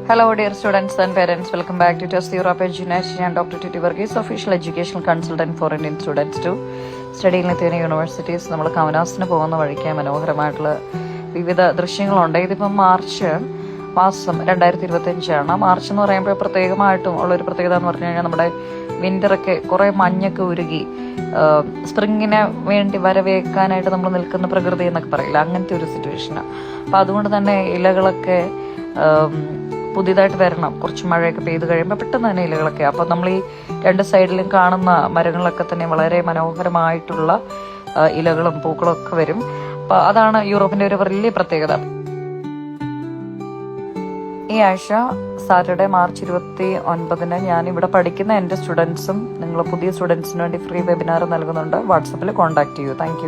Hello dear students and parents, welcome back to Test Europe Education. I am Dr. Titi Varghese, official educational consultant for Indian students too. സ്റ്റഡിയിൽ എത്തിയ universities നമ്മൾ കമനാസിന് പോകുന്ന വഴിക്ക് മനോഹരമായിട്ടുള്ള വിവിധ ദൃശ്യങ്ങളുണ്ട്. ഇതിപ്പം March മാസം 2025 March എന്ന് പറയുമ്പോൾ പ്രത്യേകമായിട്ടും ഉള്ളൊരു പ്രത്യേകത എന്ന് പറഞ്ഞു കഴിഞ്ഞാൽ നമ്മുടെ വിന്ററൊക്കെ കുറെ മഞ്ഞൊക്കെ ഉരുകി സ്പ്രിങ്ങിനെ വേണ്ടി വരവേക്കാനായിട്ട് നമ്മൾ നിൽക്കുന്ന പ്രകൃതി എന്നൊക്കെ പറയില്ല, അങ്ങനത്തെ ഒരു സിറ്റുവേഷനാണ്. അപ്പം അതുകൊണ്ട് തന്നെ ഇലകളൊക്കെ പുതിയതായിട്ട് വരണം. കുറച്ച് മഴയൊക്കെ പെയ്ത് കഴിയുമ്പോൾ പെട്ടെന്ന് തന്നെ ഇലകളൊക്കെ. അപ്പം നമ്മൾ ഈ രണ്ട് സൈഡിലും കാണുന്ന മരങ്ങളൊക്കെ തന്നെ വളരെ മനോഹരമായിട്ടുള്ള ഇലകളും പൂക്കളും ഒക്കെ വരും. അപ്പം അതാണ് യൂറോപ്പിന്റെ ഒരു വലിയ പ്രത്യേകത. ഈ ആഴ്ച സാറ്റർഡേ മാർച്ച് 29 ഞാൻ ഇവിടെ പഠിക്കുന്ന എൻ്റെ സ്റ്റുഡൻസും നിങ്ങൾ പുതിയ സ്റ്റുഡൻസിന് വേണ്ടി ഫ്രീ വെബിനാർ നൽകുന്നുണ്ട്. വാട്സപ്പിൽ കോൺടാക്ട് ചെയ്യൂ. താങ്ക്